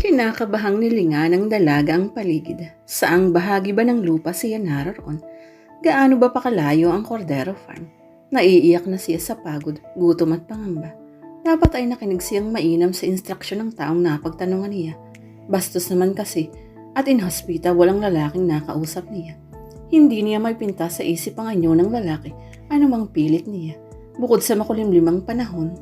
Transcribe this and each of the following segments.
Kinakabahang nilinga ng dalaga ang paligid. Saang bahagi ba ng lupa siya naroon? Gaano ba pakalayo ang Cordero Farm? Naiiyak na siya sa pagod, gutom at pangamba. Dapat ay nakinig siyang mainam sa instruksyon ng taong napagtanungan niya. Bastos naman kasi at inhospita walang lalaking nakausap niya. Hindi niya may pinta sa isip ang anyo ng lalaki anumang pilit niya. Bukod sa makulimlimang panahon,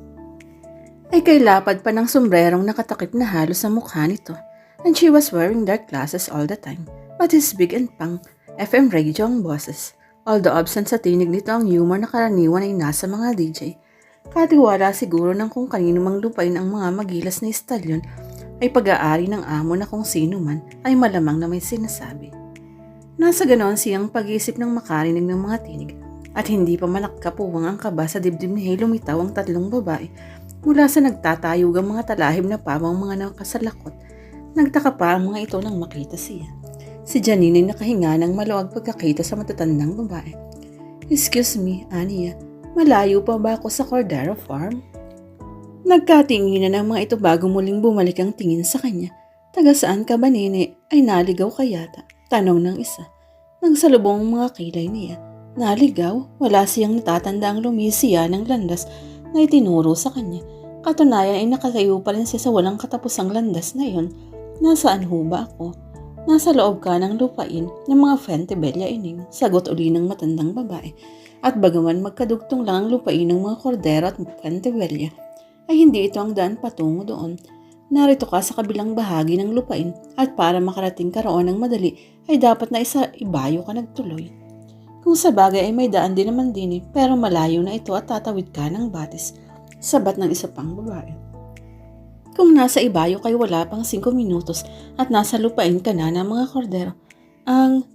ay kay lapad pa ng sombrerong nakatakip na halos sa mukha nito. And she was wearing dark glasses all the time. But his big and pang FM radio ang boses. Although absent sa tinig nito ang humor na karaniwan ay nasa mga DJ. Katiwala siguro ng kung kanino mang lupain ang mga magilas na istalyon ay pag-aari ng amo na kung sino man ay malamang na may sinasabi. Nasa ganon siyang pag-isip ng makarinig ng mga tinig at hindi pa malakapuwang ang kaba sa dibdib ni Hay lumitaw ang tatlong babae mula sa nagtatayugang mga talahib na pawang mga nakasalakot. Nagtaka pa ang mga ito nang makita siya. Si Janine ay nakahinga ng maluwag pagkakita sa matatandang babae. "Excuse me, Ania, malayo pa ba ako sa Cordero Farm?" Nagkatinginan ang mga ito bago muling bumalik ang tingin sa kanya. "Taga saan ka ba, nene? Ay naligaw ka yata?" Tanong ng isa. Nagsalubong ang mga kilay niya. Naligaw? Wala siyang natatandaang lumisiya ng landas na itinuro sa kanya. Katunayan ay nakatayo pa rin siya sa walang katapusang landas na iyon. "Nasaan ho ba ako?" "Nasa loob ka ng lupain ng mga Fuentebella ining," sagot uli ng matandang babae. At bagaman magkadugtong lang ang lupain ng mga Cordero at Fuentebella, ay hindi ito ang daan patungo doon. Narito ka sa kabilang bahagi ng lupain at para makarating ka roon ng madali ay dapat na ibayo ka nagtuloy. Kung sa bagay ay may daan din naman din pero malayo na ito at tatawid ka ng batis, sabat ng isa pang babae. Kung nasa ibayo kay wala pang 5 minutos at nasa lupain ka na ng mga Cordero, ang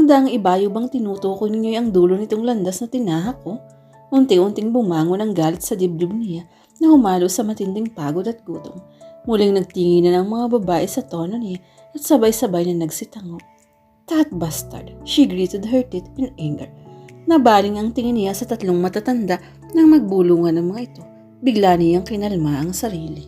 daang ibayo bang tinutukoy ninyo ang dulo nitong landas na tinahak ko? Unti-unting bumangon ang galit sa dibdib niya na humalo sa matinding pagod at gutom. Muling nagtingin na ng mga babae sa tono niya at sabay-sabay na nagsitango. "That bastard!" She gritted her teeth in anger. Nabaling ang tingin niya sa tatlong matatanda nang magbulungan ng mga ito. Bigla niyang kinalma ang sarili.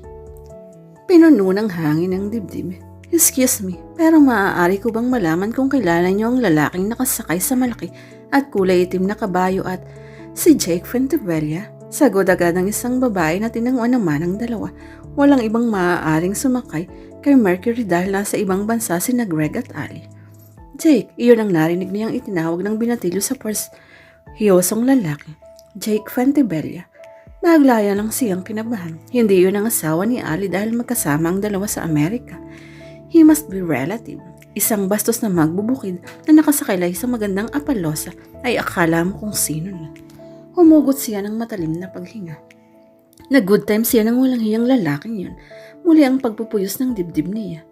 Pinuno ng hangin ang dibdib. "Excuse me, pero maaari ko bang malaman kung kilala niyo ang lalaking nakasakay sa malaki at kulay itim na kabayo at si Jake Fuentebella?" Sagot agad ng isang babae na tinanguan naman ang dalawa. Walang ibang maaaring sumakay kay Mercury dahil nasa ibang bansa sina Greg at Ali. "Jake," iyon ang narinig niyang itinawag ng binatilyo sa hiyosong lalaki. "Jake Fuentebella." Naglaya lang siyang kinabahan. Hindi yun ang asawa ni Ali dahil magkasama ang dalawa sa Amerika. He must be relative. Isang bastos na magbubukid na nakasakay sa magandang apalosa ay akala mo kung sino na. Humugot siya ng matalim na paghinga. Nag-good time siya ng walang hiyang lalaking yun. Muli ang pagpupuyos ng dibdib niya.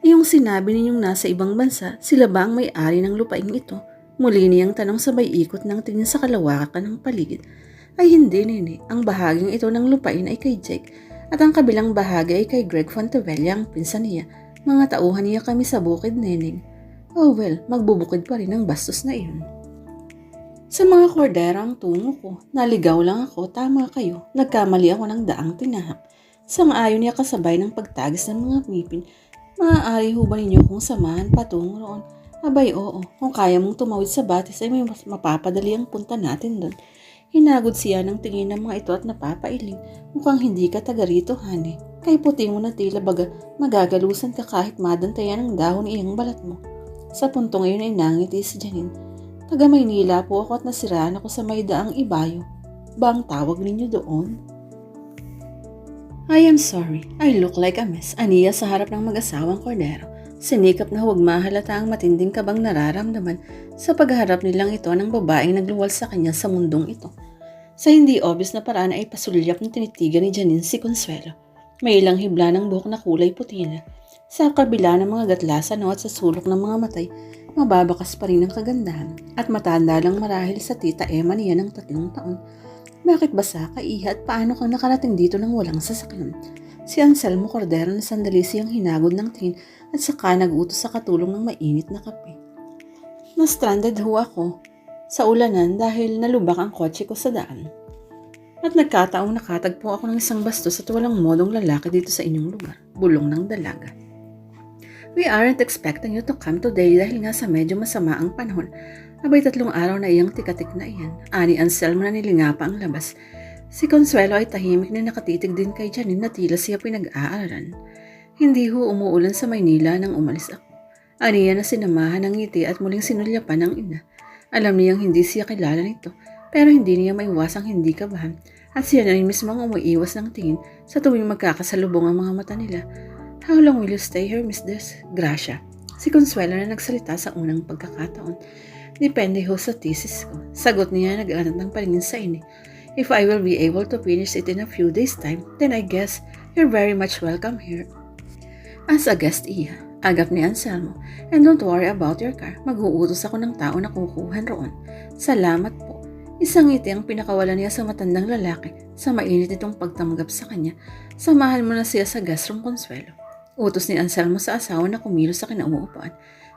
Iyong sinabi ninyong nasa ibang bansa, sila ba ang may-ari ng lupaing ito? Muli niyang tanong sabay ikot ng tingin sa kalawakan ng paligid. "Ay hindi, nene. Ang bahaging ito ng lupain ay kay Jake at ang kabilang bahagi ay kay Greg Fuentebella ang pinsan niya. Mga tauhan niya kami sa bukid, neneng." "Oh well, magbubukid pa rin ang bastos na iyon." "Sa mga Cordero ang tungo ko. Naligaw lang ako, tama kayo. Nagkamali ako ng daang tinahak." Sang-ayon niya kasabay ng pagtagis ng mga ngipin. "Maaari ho ba ninyo kung samahan patungo roon?" "Abay oo, kung kaya mong tumawid sa batis ay may mas mapapadali ang punta natin doon." Hinagod siya ng tingin ng mga ito at napapailing. "Mukhang hindi ka taga rito, honey. Kay puti mo na tila baga magagalusan ka kahit madantayan ng dahon iyang balat mo." Sa puntong iyon ay nangiti si Janine. "Taga Maynila po ako at nasiraan ako sa may daang ibayo. Ba ang tawag ninyo doon?" "I am sorry, I look like a mess," aniya sa harap ng mag-asawang Cordero. Sinikap na huwag mahalata ang matinding kabang nararamdaman sa pagharap nilang ito ng babaeng nagluwal sa kanya sa mundong ito. Sa hindi obvious na paraan ay pasulyap na tinitigan ni Janine si Consuelo. May ilang hibla ng buhok na kulay puti na. Sa kabila ng mga gatlasan at sa sulok ng mga matay, mababakas pa rin ang kagandahan at matanda lang marahil sa tita Emma niya ng 3 taon. "Bakit basa ka, iha, at paano kang nakarating dito nang walang sasakyan?" Si Anselmo Cordero na sandali siyang hinagod ng tingin at saka nag-utos sa katulong ng mainit na kape. "Na-stranded ho ako sa ulanan dahil nalubak ang kotse ko sa daan. At nagkataong nakatagpo ako ng isang bastos at walang modong lalaki dito sa inyong lugar." Bulong ng dalaga. We aren't expecting you to come today dahil nga sa medyo masama ang panahon. Abay 3 araw na iyang tikatik na iyan. Ani Anselmo na nilinga pa ang labas. Si Consuelo ay tahimik na nakatitig din kay Janine na tila siya pinag-aaralan. Hindi ho umuulan sa Maynila nang umalis ako. Aniya na sinamahan ng ngiti at muling sinulyapan ng ina. Alam niyang hindi siya kilala nito, pero hindi niya maiwasang hindi kabahan. At siya na rin mismo ang umuiwas ng tingin sa tuwing magkakasalubong ang mga mata nila. How long will you stay here, Miss Gracia? Si Consuelo na nagsalita sa unang pagkakataon. Depende ho sa thesis ko. Sagot niya nag-anat ng paningin sa ini. If I will be able to finish it in a few days' time, then I guess you're very much welcome here. As a guest, Iha, agap ni Anselmo. And don't worry about your car. Mag-uutos ako ng tao na kukuhan roon. Salamat po. Isang ngiti ang pinakawalan niya sa matandang lalaki sa mainit itong pagtanggap sa kanya. Samahan mo na siya sa guest room, Consuelo. Utos ni Anselmo sa asawa na kumilos sa kinauupuan.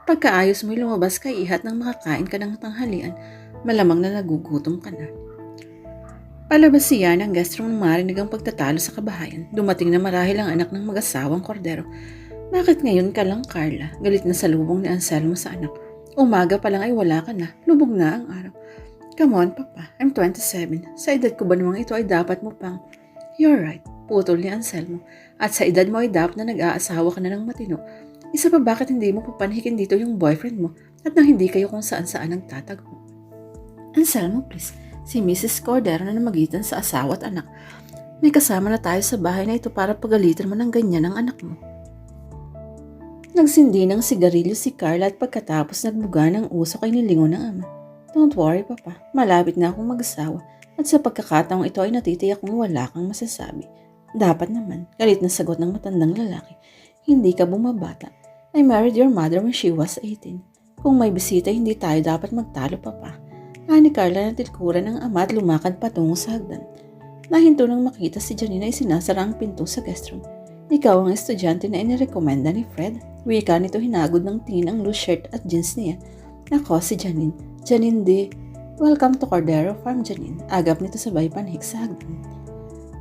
Pagkaayos mo'y lumabas kay Iha at nang makakain ka ng tanghalian, malamang na nagugutom ka na. Palabas siya ng guest room nang marinig ang pagtatalo sa kabahayan. Dumating na marahil ang anak ng mag-asawang kordero. Bakit ngayon ka lang, Carla? Galit na salubong ni Anselmo sa anak. Umaga pa lang ay wala ka na. Lubog na ang araw. Come on, Papa. I'm 27. Sa edad ko ba namang ito ay dapat mo pang... You're right. Putol ni Anselmo. At sa edad mo ay dapat na nag-aasawa ka na ng matino. Isa pa bakit hindi mo papanhikin dito yung boyfriend mo at nang hindi kayo kung saan-saan ang tatagpo. Anselmo, please. Si Mrs. Cordero na namagitan sa asawa at anak. May kasama na tayo sa bahay na ito para pagalitan mo ng ganyan ang anak mo. Nagsindi ng sigarilyo si Carla at pagkatapos nagbuga ng uso kay nilingon ng ama. Don't worry, Papa. Malapit na akong mag-asawa at sa pagkakataong ito ay natitiyak kong wala kang masasabi. Dapat naman, galit na sagot ng matandang lalaki. Hindi ka bumabata. I married your mother when she was 18. Kung may bisita, hindi tayo dapat magtalo, Papa. Ani Carla na tilkuran ng ama at lumakad patungo sa hagdan. Nahinto nang makita si Janine ay sinasara ang pinto sa guest room. Ikaw ang estudyante na inirekomenda ni Fred. Wika nito hinagod ng tingin ang loose shirt at jeans niya. Nako si Janine. Janine D. Welcome to Cordero Farm, Janine. Agap nito sabay panhik sa hagdan.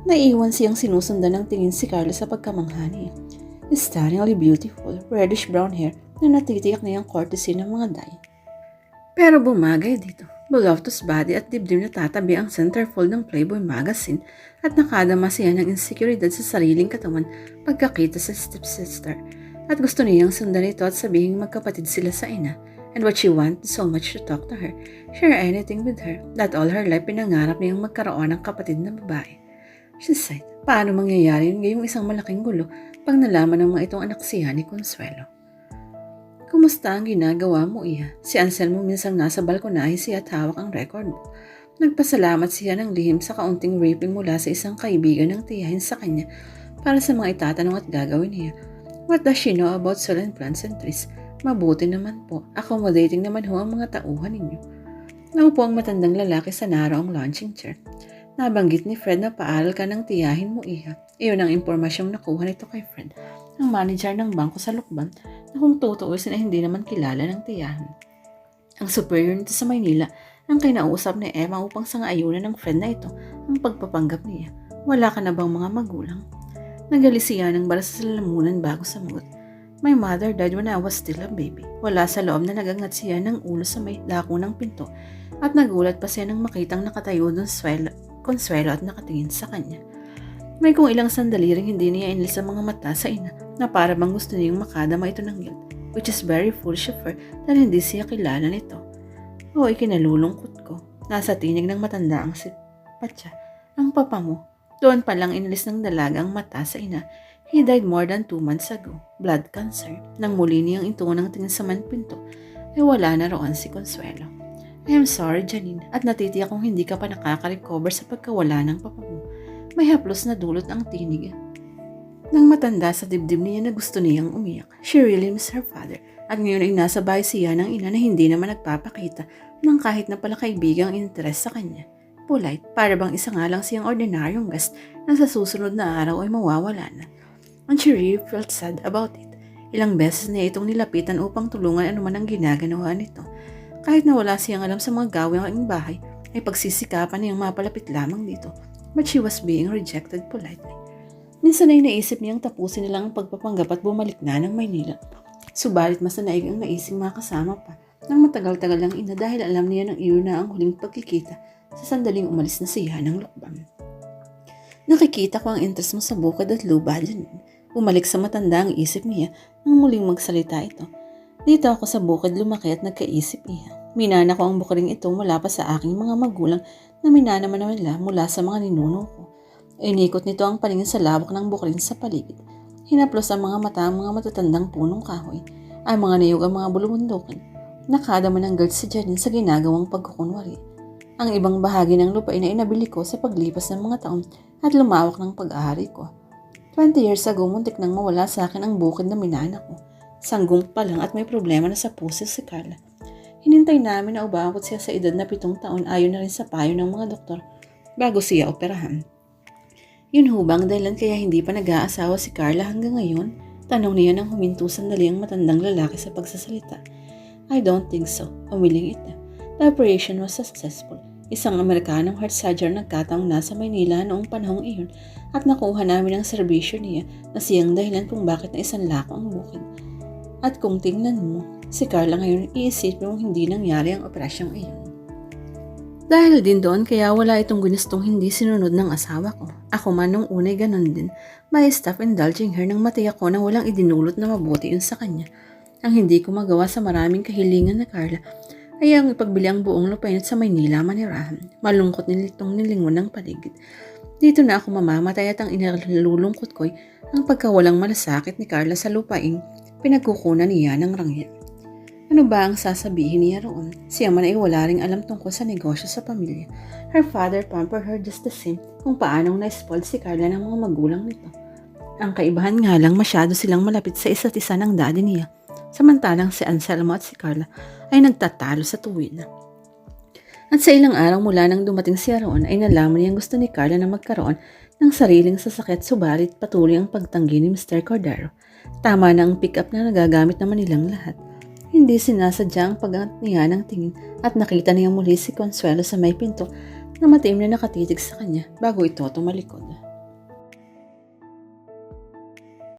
Naiiwan siyang sinusundan ng tingin si Carla sa pagkamangha niya. Stunningly beautiful, reddish brown hair na natitiyak na yung courtesy ng mga dye. Pero bumagay dito. Buloftos body at dibdib na tatabi ang centerfold ng Playboy magazine at nakadama siya ng insekuridad sa sariling katawan pagkakita sa stepsister. At gusto niyang sundan ito at sabihin magkapatid sila sa ina. And what she wanted so much to talk to her, share anything with her, that all her life pinangarap niyang magkaroon ng kapatid na babae. She sighed, paano mangyayari yun ngayong isang malaking gulo pag nalaman ng mga itong anak siya ni Consuelo. Kumusta ang ginagawa mo, Iha? Si Anselmo minsang nasa balkonahe siya at hawak ang record book. Nagpasalamat siya ng lihim sa kaunting raping mula sa isang kaibigan ng tiyahin sa kanya para sa mga itatanong at gagawin niya. What does she know about solar plants and trees? Mabuti naman po. Accommodating naman ho ang mga tauhan ninyo. Naupo ang matandang lalaki sa naraong launching chair. Nabanggit ni Fred na paaral ka ng tiyahin mo, Iha. Iyon ang impormasyong nakuha nito kay Fred, ang manager ng bangko sa Lukban, na kung tutuusin ay hindi naman kilala ng tiyahin. Ang superior nito sa Maynila ang kinausap ni Emma upang sangaayunan ng friend na ito ang pagpapanggap niya. Wala ka na bang mga magulang? Nagali siya ng balas sa lalamunan bago samugot. My mother died when I was still a baby. Wala sa loob na nagangat siya ng ulo sa may dako ng pinto at nagulat pa siya nang makitang nakatayo ng Consuelo at nakatingin sa kanya. May kung ilang sandali ring hindi niya inilis ang mga mata sa ina na para bang gusto niyang makadama ito ng guilt, which is very foolish of her dahil hindi siya kilala nito. Oo, ikinalulungkot ko. Nasa tinig ng matanda ang si Patya. Ang papa mo. Doon pa lang inilis ng dalaga ang mata sa ina. He died more than 2 months ago. Blood cancer. Nang muli niyang itunang tingin sa manpinto, ay wala na roon si Consuelo. I am sorry, Janine, at natitiyak kung hindi ka pa nakaka-recover sa pagkawala ng papa mo. May haplos na dulot ang tinig. Nang matanda sa dibdib niya na gusto niyang umiyak, she really missed her father. At ngayon ay nasa bahay siya ng ina na hindi naman nagpapakita ng kahit na pala kaibigang interes sa kanya. Polite, para bang isa nga lang siyang ordinaryong guest na sa susunod na araw ay mawawala na. And she really felt sad about it. Ilang beses niya itong nilapitan upang tulungan anuman ang ginaganawa nito. Kahit na wala siyang alam sa mga gawin ng bahay, ay pagsisikapan niyang mapalapit lamang dito. But she was being rejected politely. Minsan ay naisip niyang tapusin nilang ang pagpapanggap at bumalik na ng Maynila. Subalit mas naig ang naising makasama pa ng matagal-tagal ang ina dahil alam niya ng iyo na ang huling pagkikita sa sandaling umalis na siya ng lukbang. Nakikita ko ang interest mo sa bukid at lupa dyan. Bumalik sa matanda ang isip niya nang muling magsalita ito. Dito ako sa bukid lumaki at nagkaisip niya. Minana ko ang bukiding ito mula pa sa aking mga magulang na minana man nila mula sa mga ninuno ko. Inikot nito ang paningin sa lawak ng bukidin sa paligid. Hinaplos ang mga mata ang mga matatandang punong kahoy. Ang mga niyog ang mga bulubundukin. Nakadama ng guard si Janine sa ginagawang pagkukunwari. Ang ibang bahagi ng lupain ay inabili ko sa paglipas ng mga taon at lumawak ng pag-aari ko. 20 years ago, muntik nang mawala sa akin ang bukid na minana ko. Sanggong pa lang at may problema na sa puso si Carla. Hinintay namin na ubakot siya sa edad na 7 taon ayon na rin sa payo ng mga doktor bago siya operahan. Yun hubang dahilan kaya hindi pa nag-aasawa si Carla hanggang ngayon? Tanong niya nang huminto sandali ang matandang lalaki sa pagsasalita. I don't think so, umiling ito. The operation was successful. Isang Amerikanong heart surgeon nagkataong nasa Maynila noong panahong iyon at nakuha namin ang serbisyo niya na siyang dahilan kung bakit na isanlako ang bukid. At kung tingnan mo, si Carla ngayon iisipin mong hindi nangyari ang operasyong iyon. Dahil din doon kaya wala itong ginustong hindi sinunod ng asawa ko. Ako man nung unay ganon din, may stop indulging her nang matiyak ko nang walang idinulot na mabuti yun sa kanya. Ang hindi ko magawa sa maraming kahilingan na Carla ay ang ipagbili ang buong lupain at sa Maynila manirahan. Malungkot nilitong nilingon ng paligid. Dito na ako mamamatay at ang inalulungkot ko'y ang pagkawalang malasakit ni Carla sa lupain, pinagkukunan niya ng rangya. Ano ba ang sasabihin niya roon? Siya man ay wala ring alam tungkol sa negosyo sa pamilya. Her father pampered her just the same kung paanong na-spoiled si Carla ng mga magulang nito. Ang kaibahan nga lang masyado silang malapit sa isa't isa ng daddy niya. Samantalang si Anselmo at si Carla ay nagtatalo sa tuwid. At sa ilang araw mula nang dumating siya roon ay nalaman niyang gusto ni Carla na magkaroon ng sariling sasakyan subalit patuloy ang pagtanggi ni Mr. Cordero. Tama na ang pick-up na nagagamit naman nilang lahat. Hindi sinasadya ang pag-angat niya ng tingin at nakita niya muli si Consuelo sa may pinto na matiim na nakatitig sa kanya bago ito tumalikod.